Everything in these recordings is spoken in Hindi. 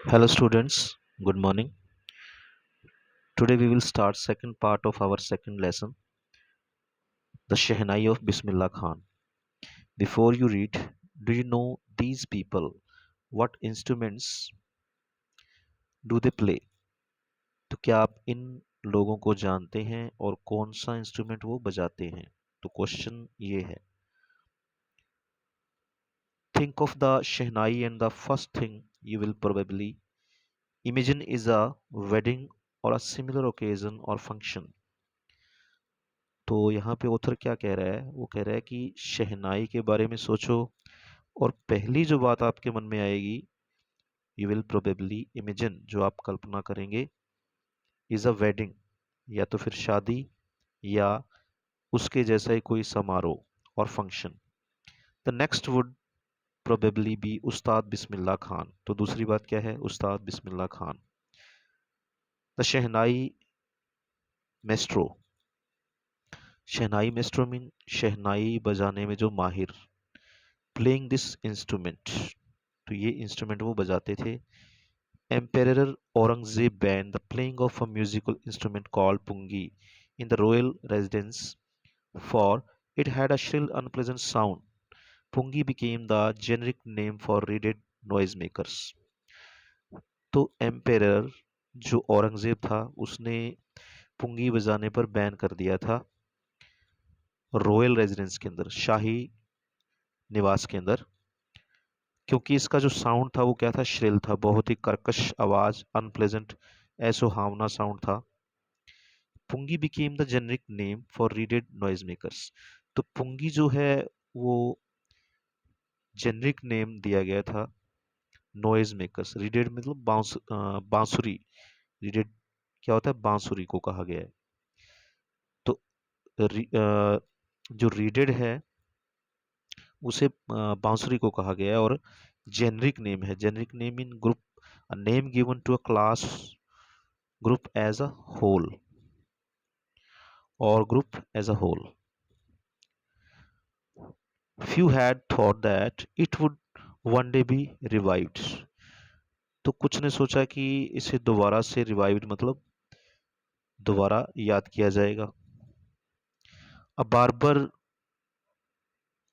Hello students, good morning. Today we will start second part of our second lesson, the Shehnai of Bismillah Khan. Before you read, do you know these people? What instruments do they play? तो क्या आप इन लोगों को जानते हैं और कौन सा इंस्ट्रूमेंट वो बजाते हैं? तो क्वेश्चन ये है. Think of the Shehnai and the first thing you will probably imagine is a wedding or a similar occasion or function. तो यहाँ पे ऑथर क्या कह रहा है, वो कह रहा है कि शहनाई के बारे में सोचो और पहली जो बात आपके मन में आएगी, यू विल प्रोबेबली इमेजिन, जो आप कल्पना करेंगे, इज अ वेडिंग, या तो फिर शादी या उसके जैसा ही कोई समारोह और function. The next would probably be Ustad Bismillah Khan. तो दूसरी बात क्या है? Ustad Bismillah Khan. The shehnai maestro. Shehnai maestro mean shehnai बजाने में जो माहिर. प्लेइंग दिस इंस्ट्रूमेंट, तो ये इंस्ट्रूमेंट वो बजाते थे. Emperor Aurangzeb banned the playing of a musical instrument called pungi in the royal residence, for it had a shrill, unpleasant sound. Pungi became the generic name for reeded noisemakers. तो एम्पेरर जो औरंगजेब था, उसने पुंगी बजाने पर बैन कर दिया था रॉयल रेजिडेंस के अंदर, शाही निवास के अंदर, क्योंकि इसका जो साउंड था वो क्या था? श्रिल था, बहुत ही कर्कश आवाज, अनप्लेजेंट, असुहावना साउंड था. Pungi became the generic name for reeded noise makers. तो पुंगी जो है वो जेनरिक नेम दिया गया था नॉइज मेकर्स. रीडेड मतलब बांसुरी. रीडेड क्या होता है? बांसुरी को कहा गया है. तो जो रीडेड है उसे बांसुरी को कहा गया है. और जेनरिक नेम है. Generic name in group, a name given to a class, group as a whole, or group as a whole. Few had thought that it would one day be revived. तो कुछ ने सोचा कि इसे दोबारा से रिवाइव्ड मतलब दोबारा याद किया जाएगा. अ barber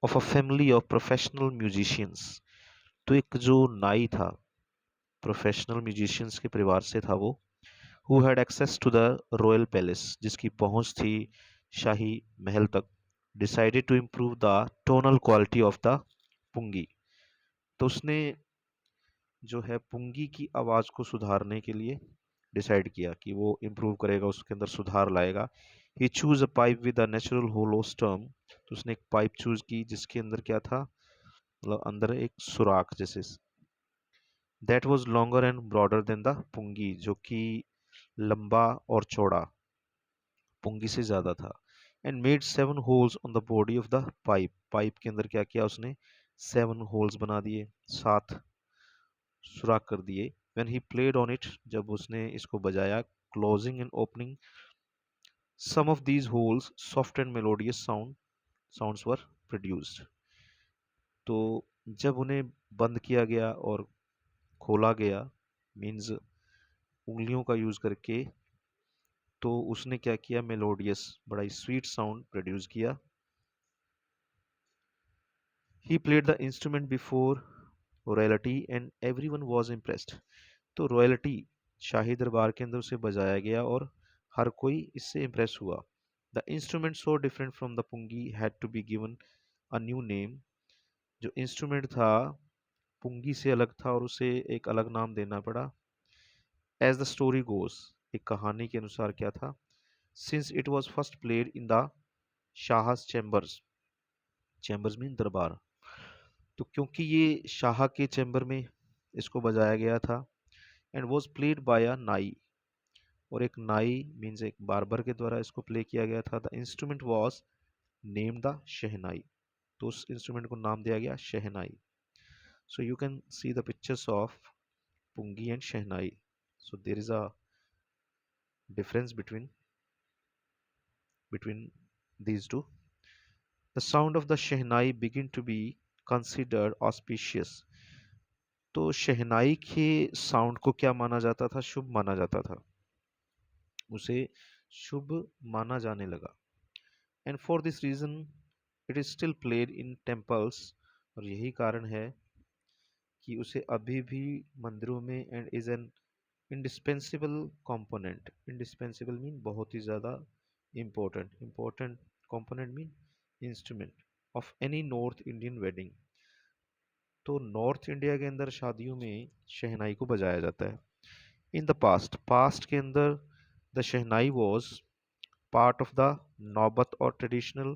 of a family of professional musicians. तो एक जो नाई था, प्रोफेशनल म्यूजिशियंस के परिवार से था वो. Who had access to the royal palace, जिसकी पहुंच थी शाही महल तक. Decided to improve the tonal quality of the pungi. तो उसने जो है पुंगी की आवाज़ को सुधारने के लिए डिसाइड किया कि वो इम्प्रूव करेगा, उसके अंदर सुधार लाएगा. He choose a pipe with a natural hollow stem. तो उसने एक पाइप चूज की जिसके अंदर क्या था? मतलब अंदर एक सुराख जैसे. That was longer and broader than the pungi, जो कि लंबा और चौड़ा पुंगी से ज्यादा था. And made 7 holes on the body of the pipe. Pipe के अंदर क्या किया उसने? 7 होल्स बना दिए, 7 सुराख कर दिए. When he played on it, जब उसने इसको बजाया, closing and opening some of these holes, soft and melodious sounds were produced. तो जब उन्हें बंद किया गया और खोला गया, मीन्स उंगलियों का यूज करके, तो उसने क्या किया? मेलोडियस, बड़ा ही स्वीट साउंड प्रोड्यूस किया. He played the instrument before royalty and everyone was impressed. तो रॉयल्टी, शाही दरबार के अंदर उसे बजाया गया और हर कोई इससे इम्प्रेस हुआ. The instrument so different from the pungi had to be given a new name. जो इंस्ट्रूमेंट था पुंगी से अलग था और उसे एक अलग नाम देना पड़ा. एज द स्टोरी गोज, एक कहानी के अनुसार क्या था? Since it was first played in the shah's chambers. Chambers mean दरबार. तो क्योंकि ये शाह के चैम्बर में इसको बजाया गया था. एंड वॉज प्लेड बाय अ नाई, और एक नाई मीन्स एक बार्बर के द्वारा इसको प्ले किया गया था. The instrument was name the shehnai. तो उस इंस्ट्रूमेंट को नाम दिया गया shehnai. So you can see the pictures of pungi and shehnai. So there is a difference between these two. The sound of the shehnai begin to be considered auspicious. तो शहनाई के साउंड को क्या माना जाता था? शुभ माना जाता था, उसे शुभ माना जाने लगा। And for this reason it is still played in temples, और यही कारण है कि उसे अभी भी मंदिरों में and is an indispensable component. Indispensable mean बहुत ही ज़्यादा important, important component mean instrument of any north Indian wedding. तो नॉर्थ इंडिया के अंदर शादियों में शहनाई को बजाया जाता है। इन द पास्ट, पास्ट के अंदर the shehnai was part of the नौबत और traditional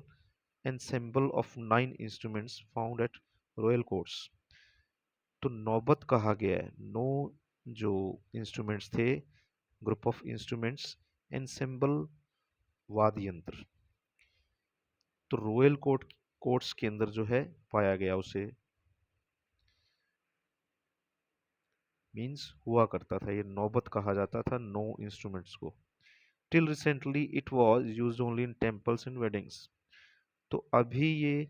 ensemble of 9 instruments found at royal courts। तो नौबत कहा गया है, नौ जो इंस्ट्रूमेंट्स थे, ग्रुप ऑफ इंस्ट्रूमेंट्स, एनसेम्बल वाद्य यंत्र, तो रॉयल कोर्ट्स के अंदर जो है पाया गया, उसे मींस हुआ करता था, ये नौबत कहा जाता था नौ इंस्ट्रूमेंट्स को। Till recently it was used only in temples and weddings. तो अभी ये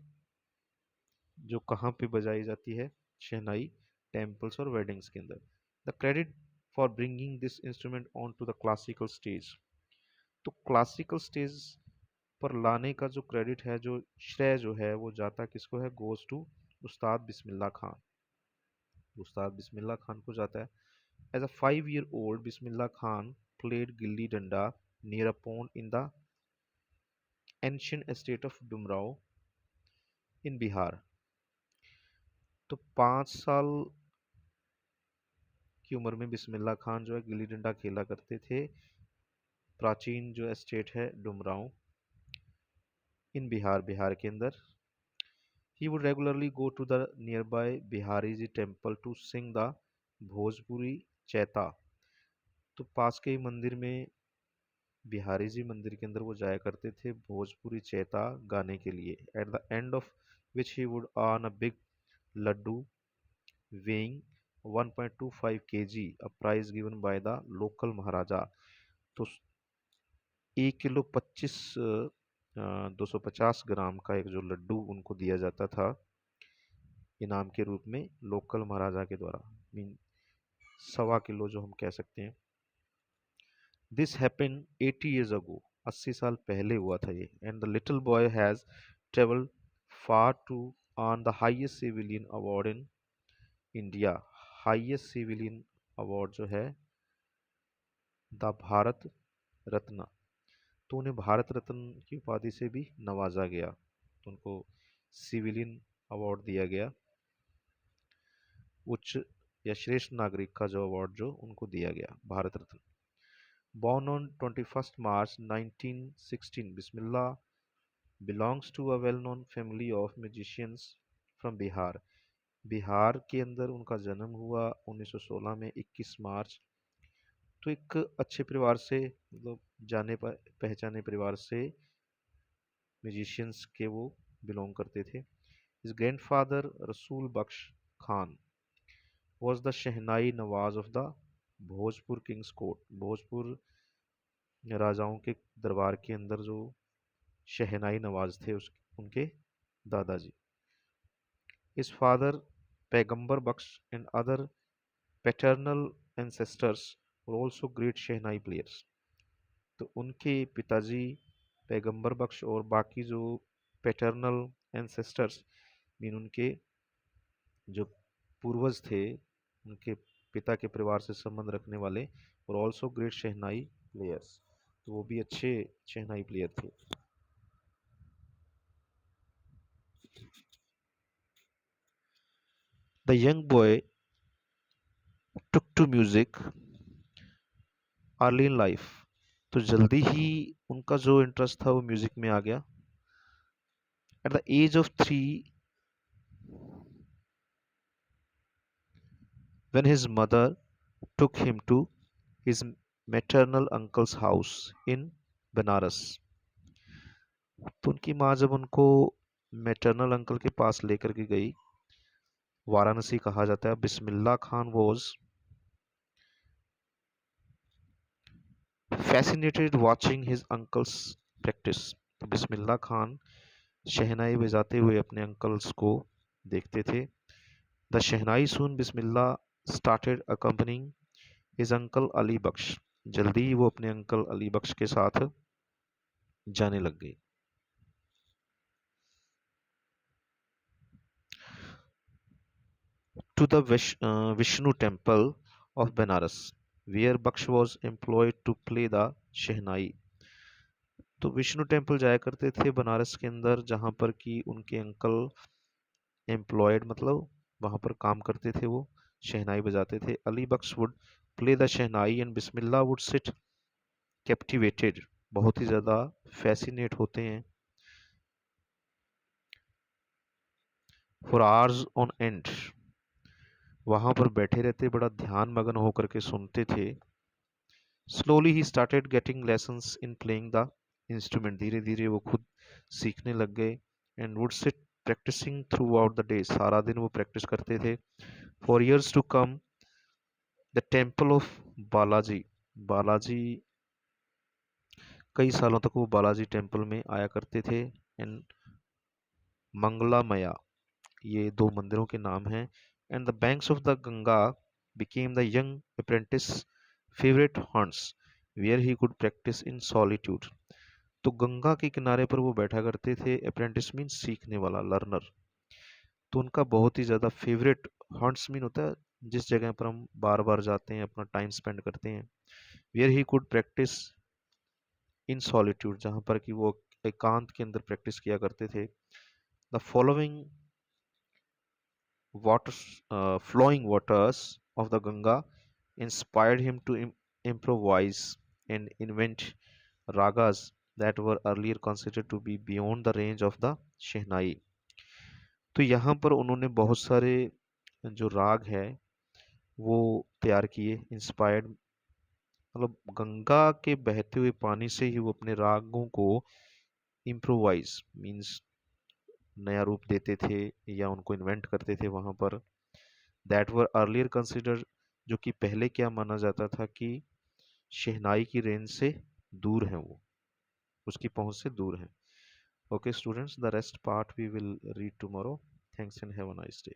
जो कहाँ पे बजाई जाती है शहनाई? टेम्पल्स और वेडिंग्स के अंदर। The credit for bringing this instrument on to the classical stage, तो क्लासिकल स्टेज पर लाने का जो क्रेडिट है, जो श्रेय जो है, वो जाता किसको है? गोज टू उस्ताद बिस्मिल्लाह खान। उस्ताद बिस्मिल्लाह खान को जाता है। As a 5 year old Bismillah Khan played gilli डंडा near a pond in the ancient estate of Dumraon in Bihar. तो 5 साल की उम्र में बिस्मिल्लाह खान जो है गिल्ली डंडा खेला करते थे, प्राचीन जो एस्टेट है डुमराव इन बिहार, बिहार के अंदर। He would regularly go to the nearby Bihari ji temple to sing the Bhojpuri chaita. तो पास के ही मंदिर में, बिहारी जी मंदिर के अंदर वो जाया करते थे भोजपुरी चैता गाने के लिए। At the end of which he would earn a big laddu weighing 1.25 kg, a prize given by the local maharaja. तो 1 किलो 250 ग्राम का एक जो लड्डू उनको दिया जाता था इनाम के रूप में, लोकल महाराजा के द्वारा, मीन 1.25 किलो जो हम कह सकते हैं। दिस हैपन 80 years ago, 80 साल पहले हुआ था ये। And the little boy has travelled far to earn the highest civilian award in India. Highest civilian award जो है द भारत रत्न, तो उन्हें भारत रत्न की उपाधि से भी नवाजा गया, तो उनको सिविलियन अवार्ड दिया गया, उच्च या श्रेष्ठ नागरिक का जो अवार्ड जो उनको दिया गया, Bharat Ratna. Born on 21 March 1916, Bismillah belongs to a well known family of musicians from Bihar. Bihar के अंदर उनका जन्म हुआ 1916 में 21 मार्च। तो एक अच्छे परिवार से, मतलब जाने पहचाने परिवार से म्यूजिशियंस के वो बिलोंग करते थे। His grandfather Rasool Bakhsh Khan was the shehnai nawaz of the Bhojpur kings court. Bhojpur राजाओं के दरबार के अंदर जो शहनाई नवाज थे, उस उनके दादाजी। His father Paigambar Bakhsh and other paternal ancestors were also great shehnai players. तो उनके पिताजी पैगंबर बख्श और बाकी जो पैटर्नल एंसेस्टर्स मीन उनके जो पूर्वज थे, उनके पिता के परिवार से संबंध रखने वाले, और ऑल्सो ग्रेट शहनाई प्लेयर्स, तो वो भी अच्छे शहनाई प्लेयर थे। The young boy took to music early in life, तो जल्दी ही उनका जो इंटरेस्ट था वो म्यूजिक में आ गया। At the age of 3, when his mother took him to his maternal uncle's house in Banaras. तो उनकी माँ जब उनको मैटरनल अंकल के पास लेकर के गई, वाराणसी कहा जाता है। Bismillah Khan was fascinated watching his uncles practice. तो बिस्मिल्लाह खान शहनाई बजाते हुए अपने अंकल्स को देखते थे। The shehnai soon Bismillah started accompanying his uncle Ali Bakhsh. जल्दी ही वो अपने अंकल अली बख्श के साथ जाने लग गई। To the Vishnu temple of Banaras where Bakhsh was employed to play the shehnai. तो विष्णु टेम्पल जाया करते थे बनारस के अंदर, जहाँ पर कि उनके अंकल एम्प्लॉयड मतलब वहाँ पर काम करते थे, वो शहनाई बजाते थे। Ali Bakhsh would play the shehnai and Bismillah would sit captivated, बहुत ही ज़्यादा फैसिनेट होते हैं, फॉर आवर्स ऑन एंड, वहाँ पर बैठे रहते, बड़ा ध्यान मगन होकर के सुनते थे। Slowly he started getting lessons in playing the instrument, धीरे धीरे वो खुद सीखने लग गए। And would sit practising throughout the day, सारा दिन वो प्रैक्टिस करते थे। For years to come the temple of Balaji, Balaji कई सालों तक वो बालाजी टेम्पल में आया करते थे। एंड मंगला मया, ये दो मंदिरों के नाम हैं। And the banks of the Ganga became the young apprentice favourite haunts where he could practise in solitude. तो गंगा के किनारे पर वो बैठा करते थे, अप्रेंटिस मीन सीखने वाला, लर्नर। तो उनका बहुत ही ज़्यादा फेवरेट, हॉन्ट्स मीन होता है जिस जगह पर हम बार बार जाते हैं, अपना टाइम स्पेंड करते हैं। Where he could practise in solitude, जहाँ पर कि वो एकांत के अंदर प्रैक्टिस किया करते थे। The following waters, flowing waters of the Ganga inspired him to improvise and invent ragas that were earlier considered to be beyond the range of the Shehnai। तो यहाँ पर उन्होंने बहुत सारे जो राग है वो तैयार किए, इंस्पायर्ड मतलब गंगा के बहते हुए पानी से ही वो अपने रागों को इम्प्रोवाइज मीन्स नया रूप देते थे या उनको इन्वेंट करते थे वहाँ पर। दैट वर अर्लियर कंसिडर, जो कि पहले क्या माना जाता था कि शहनाई की रेंज से दूर है, वो उसकी पहुंच से दूर है। Okay students, the rest part we will read tomorrow. Thanks and have a nice day.